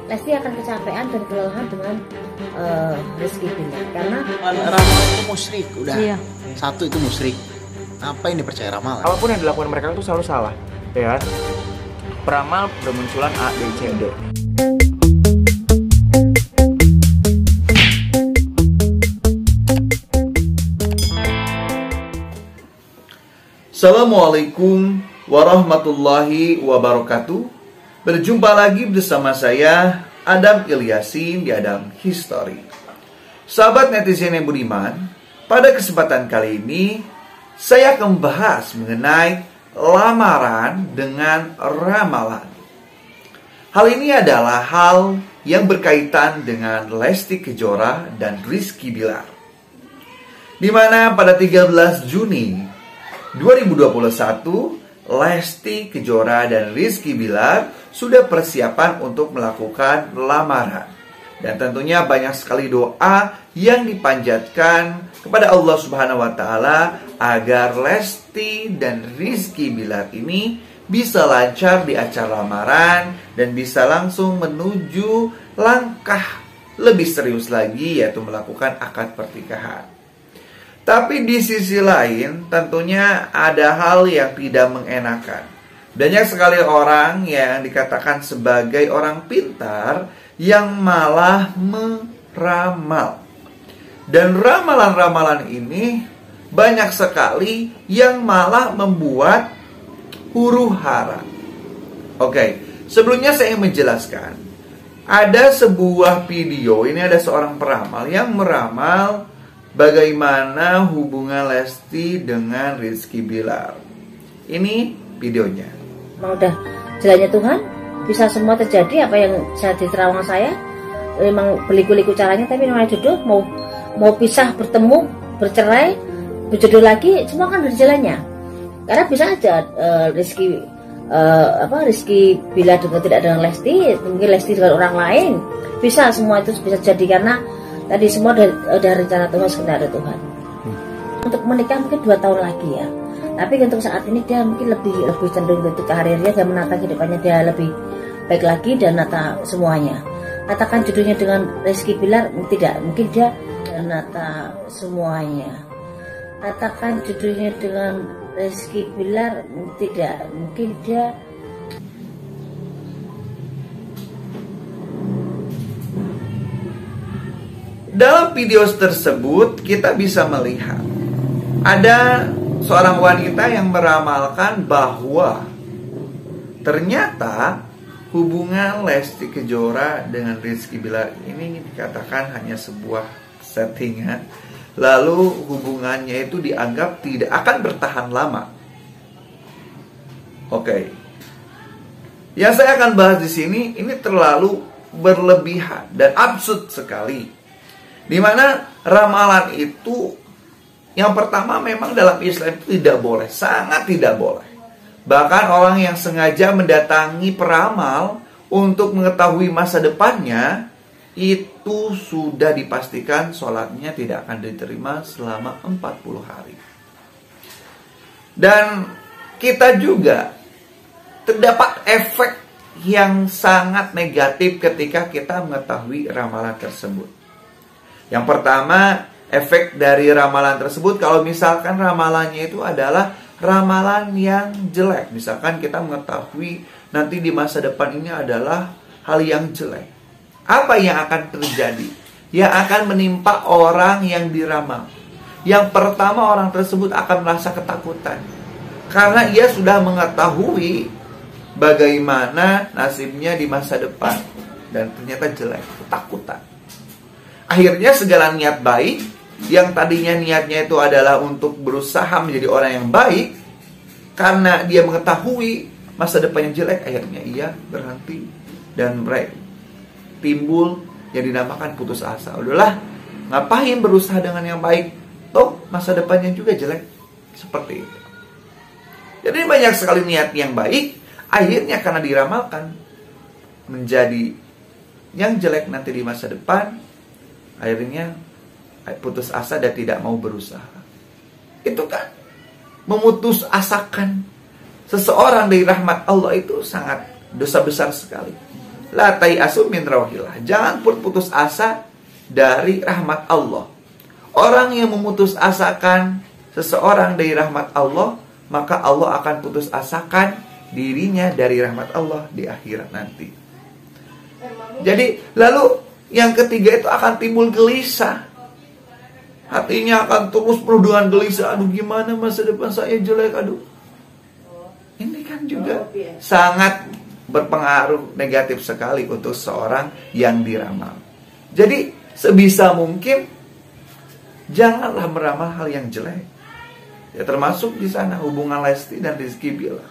Lesti akan kecapean dan kelelahan dengan Rizky Bilar karena ramalan itu musyrik udah. Iya. Satu itu musyrik. Apa yang dipercaya ramalan? Apapun yang dilakukan mereka itu selalu salah, ya kan? Peramal bermunculan A, B, C, D. Assalamualaikum warahmatullahi wabarakatuh. Berjumpa lagi bersama saya Adam Ilyasin di Adam History. Sahabat netizen yang budiman, pada kesempatan kali ini saya akan membahas mengenai lamaran dengan ramalan. Hal ini adalah hal yang berkaitan dengan Lesti Kejora dan Rizky Bilar, di mana pada 13 Juni 2021 Lesti Kejora dan Rizky Bilar sudah persiapan untuk melakukan lamaran. Dan tentunya banyak sekali doa yang dipanjatkan kepada Allah Subhanahu wa Ta'ala agar Lesti dan Rizky Bilar ini bisa lancar di acara lamaran dan bisa langsung menuju langkah lebih serius lagi, yaitu melakukan akad pernikahan. Tapi di sisi lain tentunya ada hal yang tidak mengenakan. Banyak sekali orang yang dikatakan sebagai orang pintar yang malah meramal. Dan ramalan-ramalan ini banyak sekali yang malah membuat huru hara. Oke, sebelumnya saya ingin menjelaskan. Ada sebuah video, ini ada seorang peramal yang meramal bagaimana hubungan Lesti dengan Rizky Bilar. Ini videonya. memang udah jalannya Tuhan, bisa semua terjadi apa yang saya di terawang saya. Memang beliku-liku caranya, tapi namanya jodoh, mau pisah, bertemu, bercerai, berjodoh lagi, semua kan dari jalannya. Karena bisa aja Rizky Bilar juga tidak dengan Lesti, mungkin Lesti dengan orang lain, bisa, semua itu bisa jadi karena tadi semua udah rencana Tuhan, skenario Tuhan. Untuk menikah mungkin 2 tahun lagi ya. Tapi untuk saat ini dia mungkin lebih cenderung untuk karirnya, dia menata kehidupannya dia lebih baik lagi dan menata semuanya. Katakan judulnya dengan Rizky Bilar, tidak, mungkin dia menata semuanya. Katakan judulnya dengan Rizky Bilar, tidak, mungkin dia Dalam video tersebut kita bisa melihat ada seorang wanita yang meramalkan bahwa ternyata hubungan Lesti Kejora dengan Rizky Bilar ini dikatakan hanya sebuah settingan. Lalu hubungannya itu dianggap tidak akan bertahan lama. Oke. Yang saya akan bahas di sini ini terlalu berlebihan dan absurd sekali. Di mana ramalan itu yang pertama memang dalam Islam itu tidak boleh, sangat tidak boleh. Bahkan orang yang sengaja mendatangi peramal untuk mengetahui masa depannya, itu sudah dipastikan sholatnya tidak akan diterima selama 40 hari. Dan kita juga terdapat efek yang sangat negatif ketika kita mengetahui ramalan tersebut. Yang pertama, efek dari ramalan tersebut, kalau misalkan ramalannya itu adalah ramalan yang jelek. Misalkan kita mengetahui nanti di masa depan ini adalah hal yang jelek. Apa yang akan terjadi? Yang akan menimpa orang yang diramal. Yang pertama, orang tersebut akan merasa ketakutan. Karena ia sudah mengetahui bagaimana nasibnya di masa depan. Dan ternyata jelek, ketakutan. Akhirnya segala niat baik yang tadinya niatnya itu adalah untuk berusaha menjadi orang yang baik, karena dia mengetahui masa depan yang jelek, akhirnya ia berhenti dan timbul yang dinamakan putus asa. Udahlah, ngapain berusaha dengan yang baik, toh masa depannya juga jelek. Seperti itu. Jadi banyak sekali niat yang baik, akhirnya karena diramalkan menjadi yang jelek nanti di masa depan, akhirnya putus asa dan tidak mau berusaha. Itu kan memutus asakan seseorang dari rahmat Allah, itu sangat dosa besar sekali. La tayasu min rauhillah. Jangan putus asa dari rahmat Allah. Orang yang memutus asakan seseorang dari rahmat Allah, maka Allah akan putus asakan dirinya dari rahmat Allah di akhirat nanti. Jadi lalu yang ketiga itu akan timbul gelisah. Hatinya akan terus penuh dengan gelisah. Aduh, gimana masa depan saya jelek, aduh. Ini kan juga sangat berpengaruh negatif sekali untuk seorang yang diramal. Jadi sebisa mungkin janganlah meramal hal yang jelek. Ya termasuk di sana hubungan Lesti dan Rizky Bilar.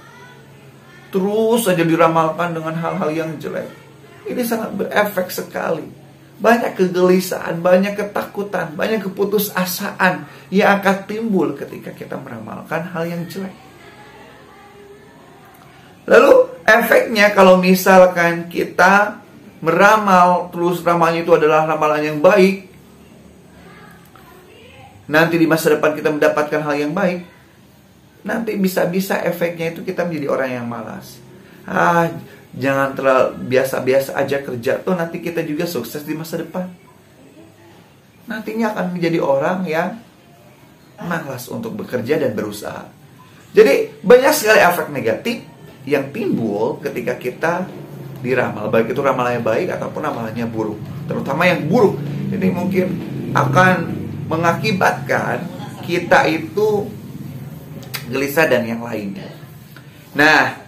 Terus saja diramalkan dengan hal-hal yang jelek. Ini sangat berefek sekali. Banyak kegelisahan, banyak ketakutan, banyak keputusasaan yang akan timbul ketika kita meramalkan hal yang jelek. Lalu efeknya kalau misalkan kita meramal, terus ramalnya itu adalah ramalan yang baik, nanti di masa depan kita mendapatkan hal yang baik, nanti bisa-bisa efeknya itu kita menjadi orang yang malas. Jangan terlalu biasa-biasa aja kerja, tuh nanti kita juga sukses di masa depan. Nantinya akan menjadi orang yang malas untuk bekerja dan berusaha. Jadi banyak sekali efek negatif yang timbul ketika kita diramal, baik itu ramalannya baik ataupun ramalannya buruk. Terutama yang buruk ini mungkin akan mengakibatkan kita itu gelisah dan yang lainnya. Nah,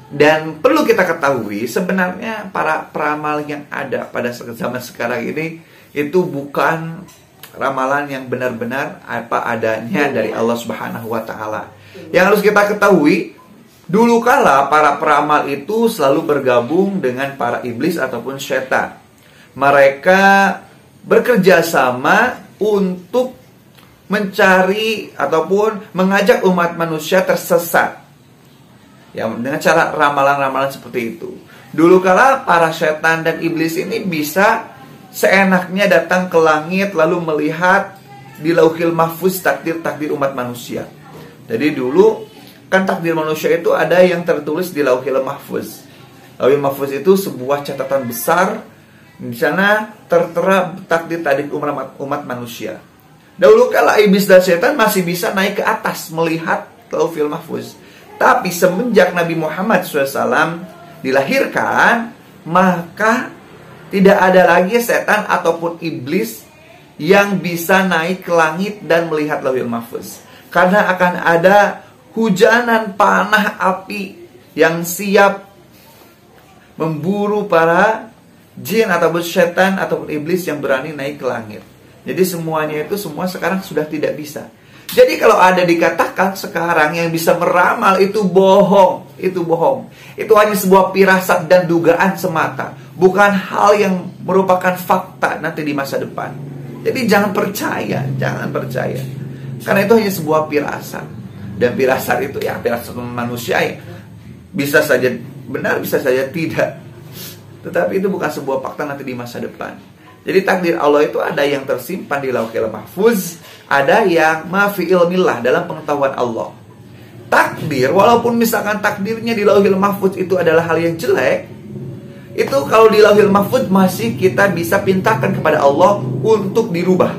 dan perlu kita ketahui sebenarnya para peramal yang ada pada zaman sekarang ini itu bukan ramalan yang benar-benar apa adanya dari Allah Subhanahu wa taala. Yang harus kita ketahui, dulu kala para peramal itu selalu bergabung dengan para iblis ataupun setan. Mereka bekerja sama untuk mencari ataupun mengajak umat manusia tersesat. Ya, dengan cara ramalan-ramalan seperti itu. Dulu kala para setan dan iblis ini bisa seenaknya datang ke langit lalu melihat di Lauhil Mahfuz takdir-takdir umat manusia. Jadi dulu kan takdir manusia itu ada yang tertulis di Lauhil Mahfuz. Lauhil Mahfuz itu sebuah catatan besar. Di sana tertera takdir-takdir umat manusia. Dahulu kala iblis dan setan masih bisa naik ke atas melihat Lauhil Mahfuz. Tapi semenjak Nabi Muhammad SAW dilahirkan, maka tidak ada lagi setan ataupun iblis yang bisa naik ke langit dan melihat Lauhil Mahfuz. Karena akan ada hujanan panah api yang siap memburu para jin ataupun setan ataupun iblis yang berani naik ke langit. Jadi semuanya itu semua sekarang sudah tidak bisa. Jadi kalau ada dikatakan sekarang yang bisa meramal itu bohong, itu bohong. Itu hanya sebuah firasat dan dugaan semata, bukan hal yang merupakan fakta nanti di masa depan. Jadi jangan percaya, jangan percaya. Karena itu hanya sebuah firasat. Dan firasat itu ya firasat manusia ya. Bisa saja benar, bisa saja tidak. Tetapi itu bukan sebuah fakta nanti di masa depan. Jadi takdir Allah itu ada yang tersimpan di Lauhil Mahfuz, ada yang mafi ilmillah dalam pengetahuan Allah. Takdir, walaupun misalkan takdirnya di Lauhil Mahfuz itu adalah hal yang jelek, itu kalau di Lauhil Mahfuz masih kita bisa pintakan kepada Allah untuk dirubah.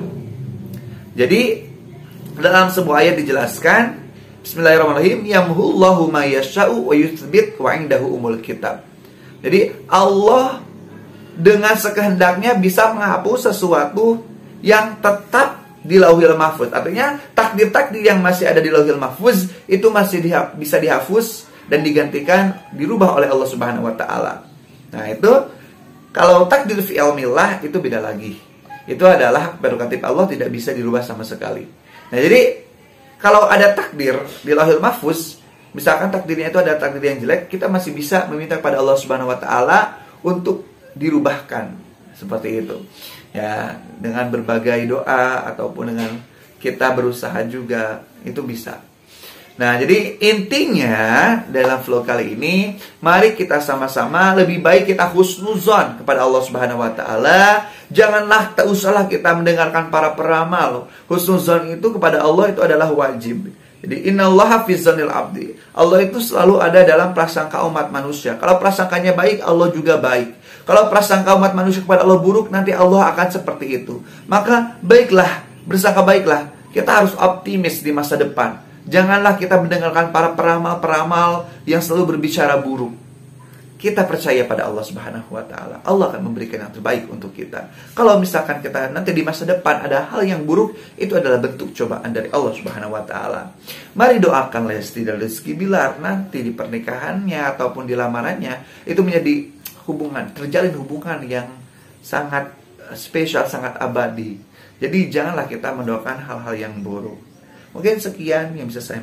Jadi dalam sebuah ayat dijelaskan, Bismillahirrahmanirrahim, yamhullahu ma yasha'u wa yutsbit wa indahu umul kitab. Jadi Allah dengan sekehendaknya bisa menghapus sesuatu yang tetap di Lauhil Mahfuz. Artinya takdir-takdir yang masih ada di Lauhil Mahfuz itu masih bisa dihapus dan digantikan, dirubah oleh Allah Subhanahu wa taala. Nah, itu kalau takdir fi ilmillah itu beda lagi. Itu adalah prerogatif Allah, tidak bisa dirubah sama sekali. Nah, jadi kalau ada takdir di Lauhil Mahfuz, misalkan takdirnya itu ada takdir yang jelek, kita masih bisa meminta kepada Allah Subhanahu wa taala untuk dirubahkan seperti itu. Ya, dengan berbagai doa ataupun dengan kita berusaha juga itu bisa. Nah, jadi intinya dalam vlog kali ini, mari kita sama-sama lebih baik kita husnuzon kepada Allah Subhanahu wa taala. Janganlah, tak usahlah kita mendengarkan para peramal. Husnuzon itu kepada Allah itu adalah wajib. Jadi innallaha fi dzanil abdi. Allah itu selalu ada dalam prasangka umat manusia. Kalau prasangkanya baik, Allah juga baik. Kalau prasangka umat manusia kepada Allah buruk, nanti Allah akan seperti itu. Maka baiklah, bersangka baiklah. Kita harus optimis di masa depan. Janganlah kita mendengarkan para peramal-peramal yang selalu berbicara buruk. Kita percaya pada Allah Subhanahu wa Ta'ala. Allah akan memberikan yang terbaik untuk kita. Kalau misalkan kita nanti di masa depan ada hal yang buruk, itu adalah bentuk cobaan dari Allah Subhanahu wa Ta'ala. Mari doakan Lesti dan Rizky Bilar nanti di pernikahannya ataupun di lamarannya itu menjadi terjalin hubungan yang sangat spesial, sangat abadi. Jadi janganlah kita mendoakan hal-hal yang buruk. Mungkin sekian yang bisa saya